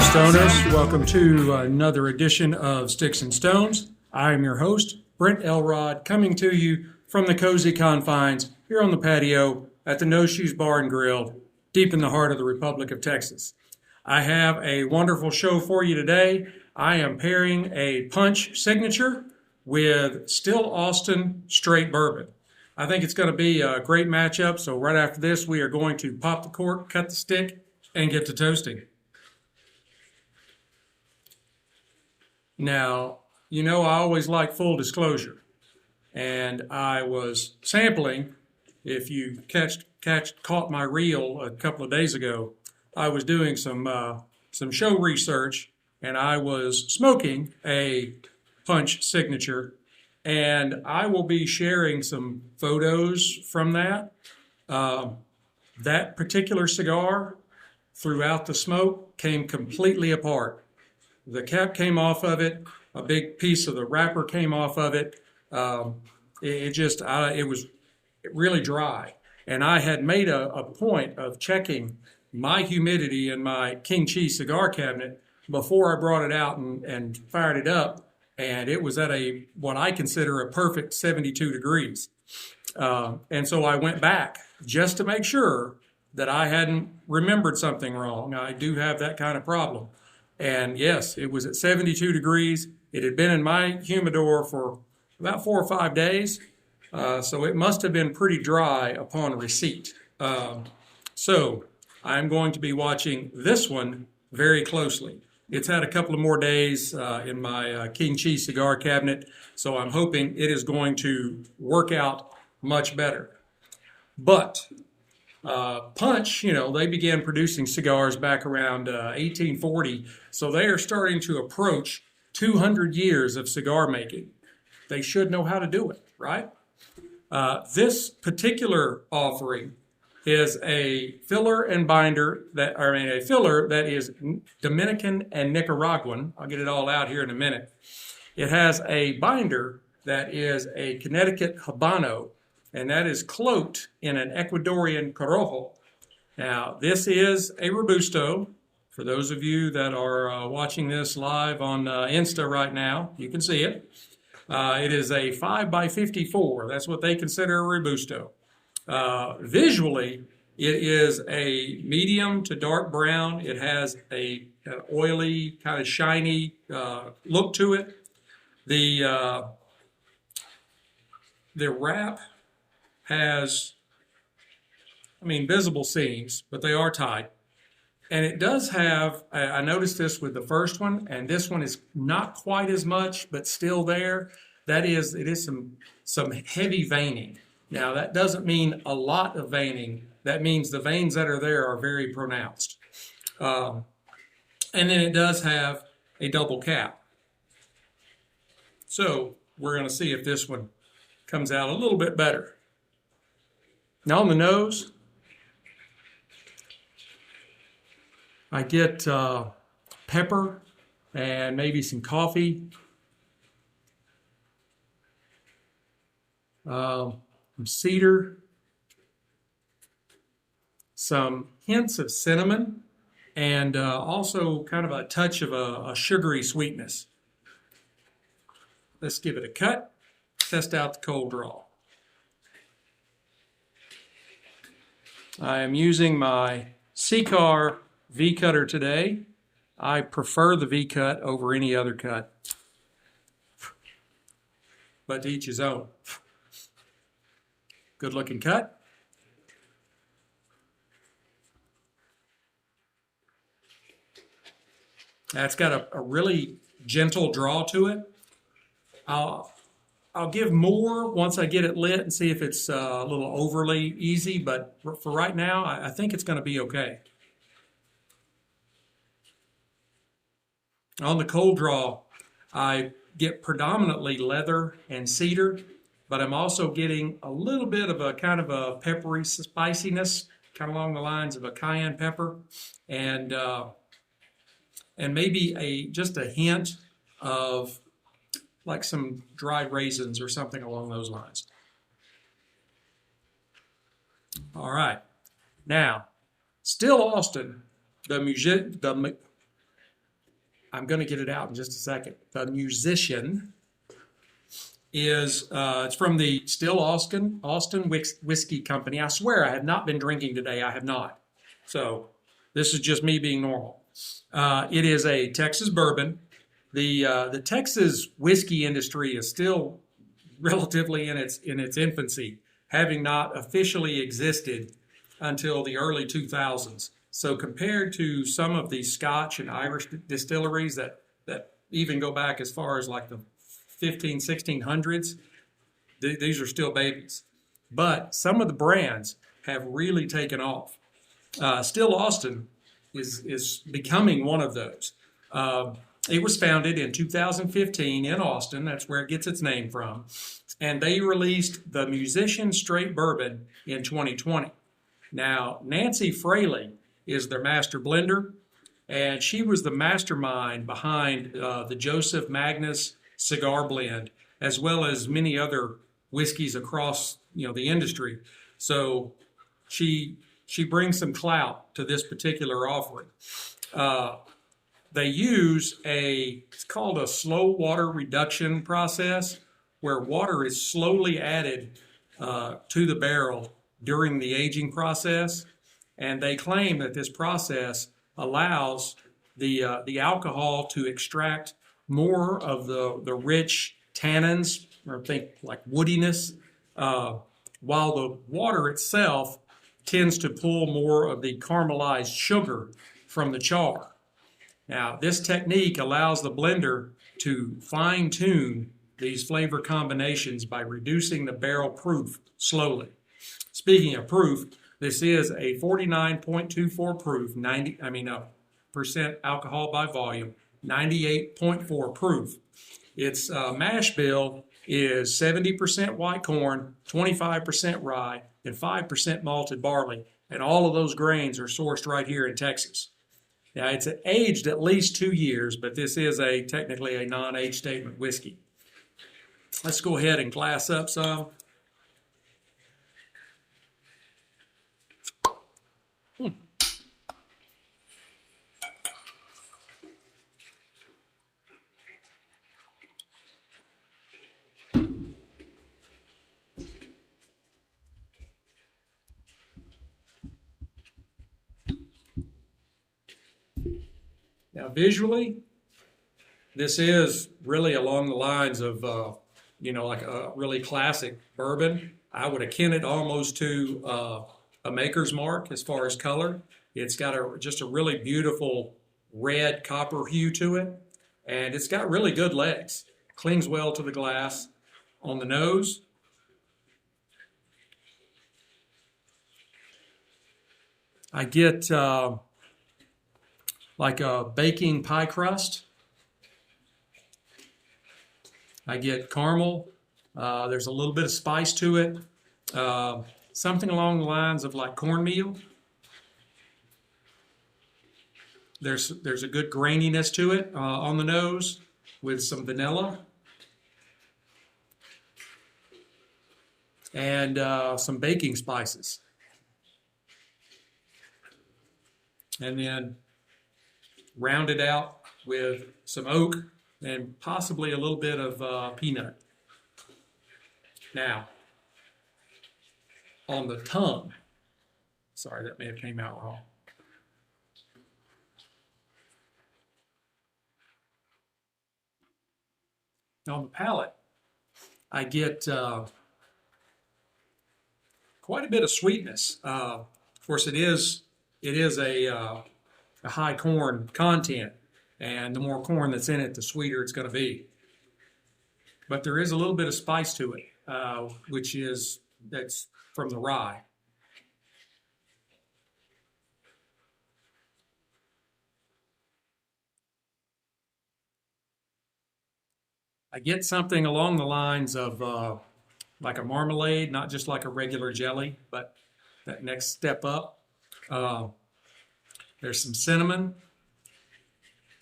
Stoners, welcome to another edition of Sticks-n-Stones. I am your host, Brent Elrod, coming to you from the cozy confines here on the patio at the No Shoes Bar and Grill, deep in the heart of the Republic of Texas. I have a wonderful show for you today. I am pairing a punch signature with Still Austin Straight Bourbon. I think it's going to be a great matchup, so right after this, we are going to pop the cork, cut the stick, and get to toasting. Now, you know I always like full disclosure, and I was sampling. If you caught my reel a couple of days ago, I was doing some show research, and I was smoking a punch signature, and I will be sharing some photos from that. That particular cigar, throughout the smoke, came completely apart. The cap came off of it. A big piece of the wrapper came off of it. It was really dry. And I had made a point of checking my humidity in my King Cheese cigar cabinet before I brought it out and fired it up. And it was at what I consider a perfect 72 degrees. And so I went back just to make sure that I hadn't remembered something wrong. I do have that kind of problem. And yes, it was at 72 degrees. It had been in my humidor for about 4 or 5 days. So it must have been pretty dry upon receipt. So I'm going to be watching this one very closely. It's had a couple of more days in my King Cheese cigar cabinet, so I'm hoping it is going to work out much better. But Punch, they began producing cigars back around 1840, so they are starting to approach 200 years of cigar making. They should know how to do it, right? This particular offering is a filler and binder a filler that is Dominican and Nicaraguan. I'll get it all out here in a minute. It has a binder that is a Connecticut Habano, and that is cloaked in an Ecuadorian Corojo. Now, this is a Robusto. For those of you that are watching this live on Insta right now, you can see it. It is a 5x54. That's what they consider a Robusto. Visually, it is a medium to dark brown. It has an oily, kind of shiny look to it. The wrap has, visible seams, but they are tight. And it does have, I noticed this with the first one, and this one is not quite as much, but still there. It is some heavy veining. Now, that doesn't mean a lot of veining. That means the veins that are there are very pronounced. And then it does have a double cap. So we're going to see if this one comes out a little bit better. Now on the nose, I get pepper and maybe some coffee. Some cedar, some hints of cinnamon, and also kind of a touch of a sugary sweetness. Let's give it a cut, test out the cold draw. I am using my C-Car V-Cutter today. I prefer the V-Cut over any other cut, but to each his own. Good looking cut. That's got a really gentle draw to it. I'll give more once I get it lit and see if it's a little overly easy, but for right now, I think it's going to be okay. On the cold draw, I get predominantly leather and cedar, but I'm also getting a little bit of a kind of a peppery spiciness, kind of along the lines of a cayenne pepper, and maybe just a hint of like some dried raisins or something along those lines. All right, now Still Austin, I'm going to get it out in just a second. The musician is it's from the Still Austin Whiskey Company. I swear I have not been drinking today. I have not. So this is just me being normal. It is a Texas bourbon. The Texas whiskey industry is still relatively in its infancy, having not officially existed until the early 2000s. So compared to some of the Scotch and Irish distilleries that even go back as far as like the 1600s, these are still babies. But some of the brands have really taken off. Still Austin is becoming one of those. It was founded in 2015 in Austin. That's where it gets its name from. And they released the Musician Straight Bourbon in 2020. Now, Nancy Fraley is their master blender, and she was the mastermind behind the Joseph Magnus cigar blend, as well as many other whiskeys across the industry. So she brings some clout to this particular offering. They use it's called a slow water reduction process, where water is slowly added to the barrel during the aging process, and they claim that this process allows the alcohol to extract more of the rich tannins, or think like woodiness, while the water itself tends to pull more of the caramelized sugar from the char. Now, this technique allows the blender to fine-tune these flavor combinations by reducing the barrel proof slowly. Speaking of proof, this is a 49.24 proof, percent alcohol by volume, 98.4 proof. Its mash bill is 70% white corn, 25% rye, and 5% malted barley, and all of those grains are sourced right here in Texas. Now, it's aged at least 2 years, but this is technically a non-age statement whiskey. Let's go ahead and glass up some. Now, visually, this is really along the lines of, like a really classic bourbon. I would akin it almost to a Maker's Mark as far as color. It's got just a really beautiful red copper hue to it, and it's got really good legs. Clings well to the glass. On the nose, I get like a baking pie crust. I get caramel. There's a little bit of spice to it. Something along the lines of like cornmeal. There's a good graininess to it on the nose with some vanilla. And some baking spices. And then rounded out with some oak and possibly a little bit of peanut. Now, on the tongue, sorry, that may have came out wrong. On the palate, I get quite a bit of sweetness. Of course, it is a high corn content, and the more corn that's in it, the sweeter it's going to be. But there is a little bit of spice to it, that's from the rye. I get something along the lines of like a marmalade, not just like a regular jelly, but that next step up. Uh, there's some cinnamon,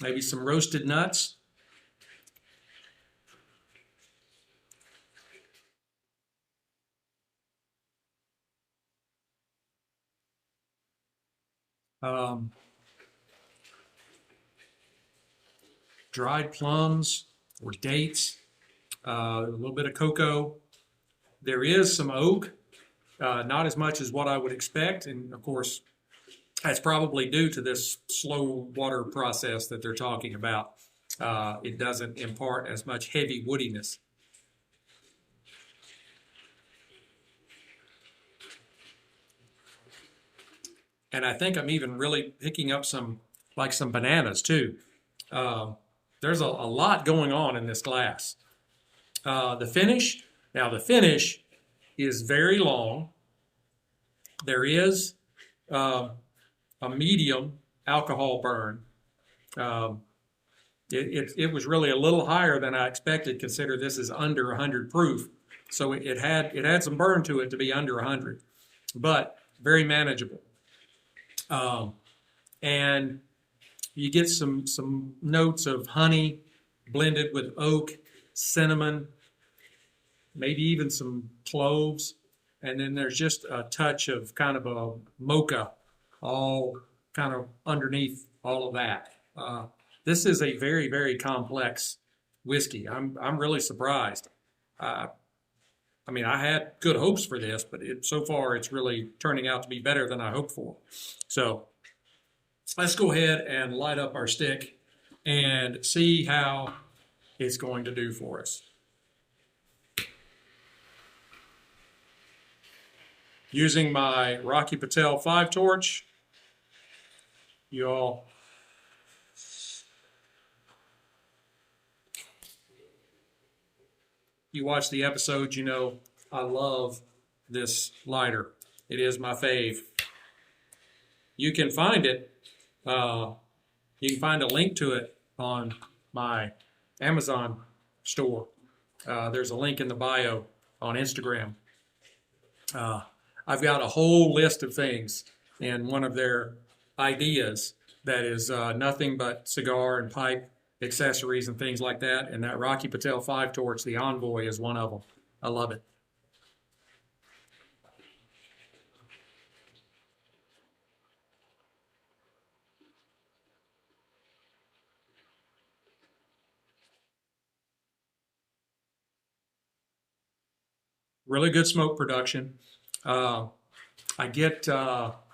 maybe some roasted nuts. Um, Dried plums or dates, a little bit of cocoa. There is some oak, not as much as what I would expect. And of course, that's probably due to this slow water process that they're talking about. It doesn't impart as much heavy woodiness. And I think I'm even really picking up some bananas too. Uh, there's a lot going on in this glass. The finish, now the finish is very long. There is uh, a medium alcohol burn. Um, it was really a little higher than I expected. Consider this is under 100 proof, so it had some burn to it to be under 100, but very manageable. Um, and you get some notes of honey blended with oak, cinnamon, maybe even some cloves, and then there's just a touch of kind of a mocha, all kind of underneath all of that. This is a very complex whiskey. I'm really surprised. Uh, I mean, I had good hopes for this, but so far it's really turning out to be better than I hoped for. So let's go ahead and light up our stick and see how it's going to do for us. Using my Rocky Patel 5 torch, you watch the episodes, you know I love this lighter. It is my fave. You can find it. You can find a link to it on my Amazon store. There's a link in the bio on Instagram. I've got a whole list of things in one of their ideas that is nothing but cigar and pipe accessories and things like that. And that Rocky Patel 5 torch, the Envoy, is one of them. I love it. Really good smoke production. I get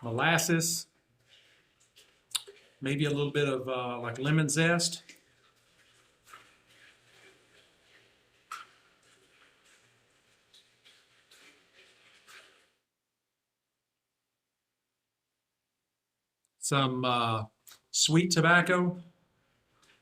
molasses, maybe a little bit of like lemon zest. Some sweet tobacco,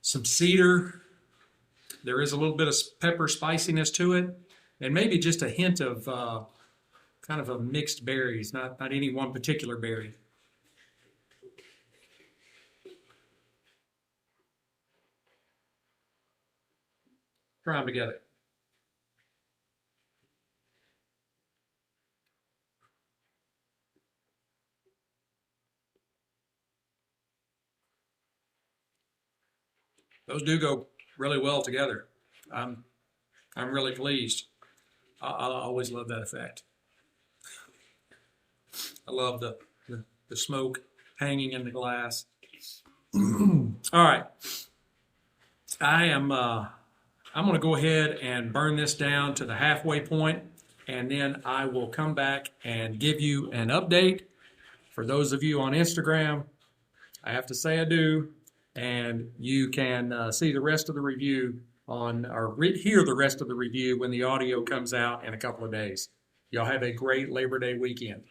some cedar. There is a little bit of pepper spiciness to it, and maybe just a hint of kind of a mixed berries, not any one particular berry. Try them together. Those do go really well together. I'm I'm really pleased. I always love that effect. I love the smoke hanging in the glass. All right, I'm going to go ahead and burn this down to the halfway point, and then I will come back and give you an update. For those of you on Instagram, I have to say I do, and you can see the rest of the review hear the rest of the review when the audio comes out in a couple of days. Y'all have a great Labor Day weekend.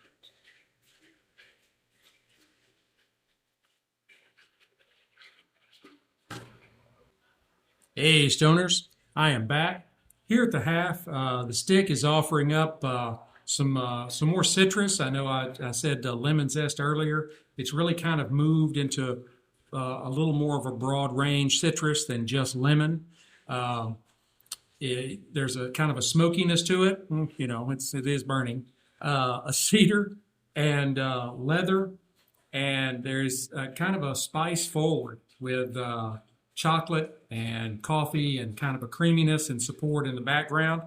Hey, Stoners, I am back. Here at the half, the stick is offering up some more citrus. I know I said lemon zest earlier. It's really kind of moved into a little more of a broad range citrus than just lemon. There's a kind of a smokiness to it. It is burning. A cedar and leather, and there's kind of a spice forward with chocolate and coffee and kind of a creaminess and support in the background.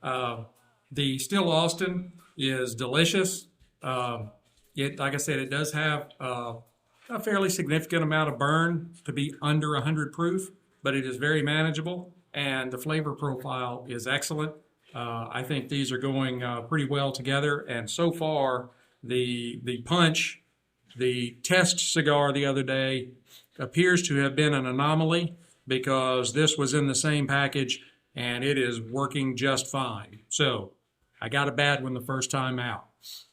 The Still Austin is delicious. Like I said, it does have a fairly significant amount of burn to be under 100 proof, but it is very manageable, and the flavor profile is excellent. I think these are going pretty well together, and so far, the punch, the test cigar the other day, appears to have been an anomaly because this was in the same package, and it is working just fine. So I got a bad one the first time out.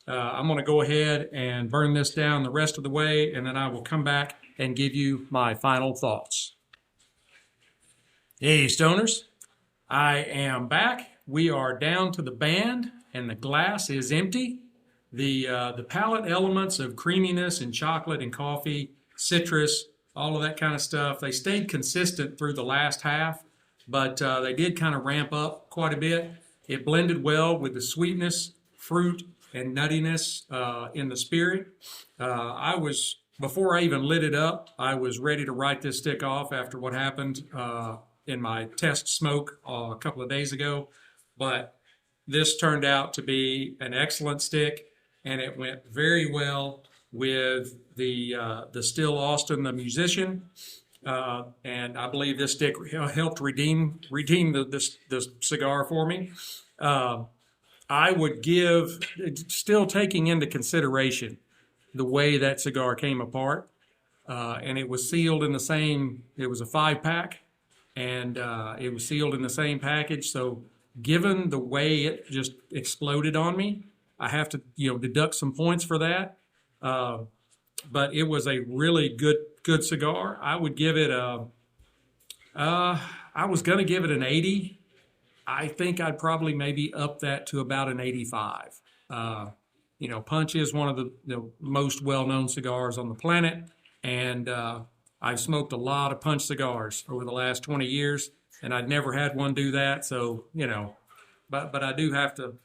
I'm going to go ahead and burn this down the rest of the way, and then I will come back and give you my final thoughts. Hey, Stoners. I am back. We are down to the band, and the glass is empty. The palate elements of creaminess and chocolate and coffee, citrus, all of that kind of stuff, they stayed consistent through the last half, but they did kind of ramp up quite a bit. It blended well with the sweetness, fruit, and nuttiness in the spirit. Before I even lit it up, I was ready to write this stick off after what happened in my test smoke a couple of days ago. But this turned out to be an excellent stick, and it went very well with the Still Austin, the musician. And I believe this stick helped redeem the cigar for me. I would give, still taking into consideration the way that cigar came apart, and it was sealed in the same, it was a 5-pack, and it was sealed in the same package. So given the way it just exploded on me, I have to, deduct some points for that. But it was a really good cigar. I would give it I was going to give it an 80. I think I'd probably maybe up that to about an 85. Punch is one of the most well-known cigars on the planet, and I've smoked a lot of Punch cigars over the last 20 years, and I'd never had one do that. So but I do have to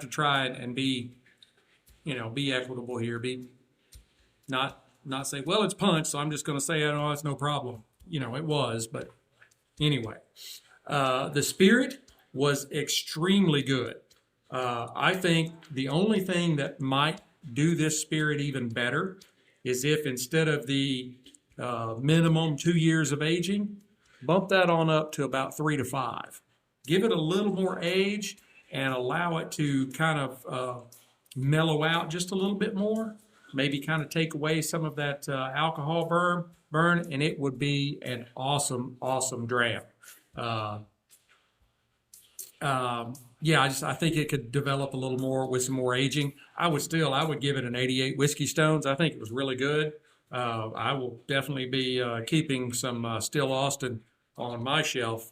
try it and be equitable here. Be not say, well, it's Punch, so I'm just going to say, oh, it's no problem. It was, but anyway. The spirit was extremely good. I think the only thing that might do this spirit even better is if instead of the minimum 2 years of aging, bump that on up to about 3 to 5. Give it a little more age and allow it to kind of mellow out just a little bit more. Maybe kind of take away some of that alcohol burn, and it would be an awesome dram. I think it could develop a little more with some more aging. I would give it an 88 Whiskey-Stones. I think it was really good. I will definitely be keeping some Still Austin on my shelf.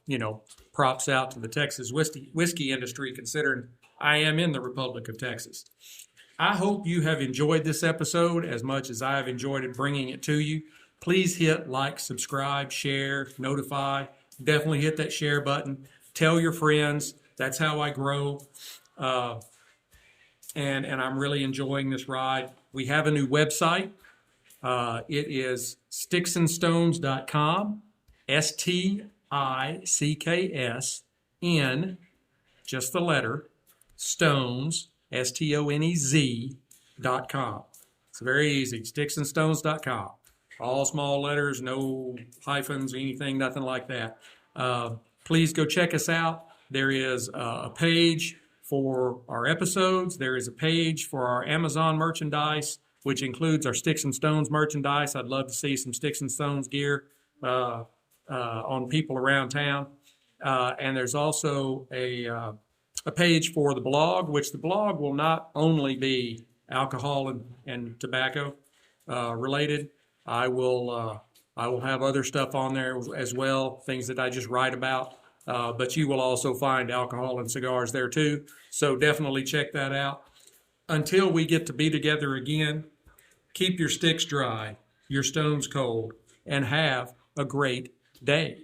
Props out to the Texas whiskey industry, considering I am in the Republic of Texas. I hope you have enjoyed this episode as much as I have enjoyed it bringing it to you. Please hit like, subscribe, share, notify. Definitely hit that share button. Tell your friends. That's how I grow. And I'm really enjoying this ride. We have a new website. It is Sticks-n-Stonez.com. STICKSN, just the letter, Stones, STONEZ.com. It's very easy. Sticks-n-Stonez.com. All small letters, no hyphens, anything, nothing like that. Please go check us out. There is a page for our episodes. There is a page for our Amazon merchandise, which includes our Sticks-n-Stonez merchandise. I'd love to see some Sticks-n-Stonez gear on people around town. And there's also a page for the blog, which the blog will not only be alcohol and tobacco related. I will have other stuff on there as well, things that I just write about. But you will also find alcohol and cigars there too. So definitely check that out. Until we get to be together again, keep your sticks dry, your stones cold, and have a great day.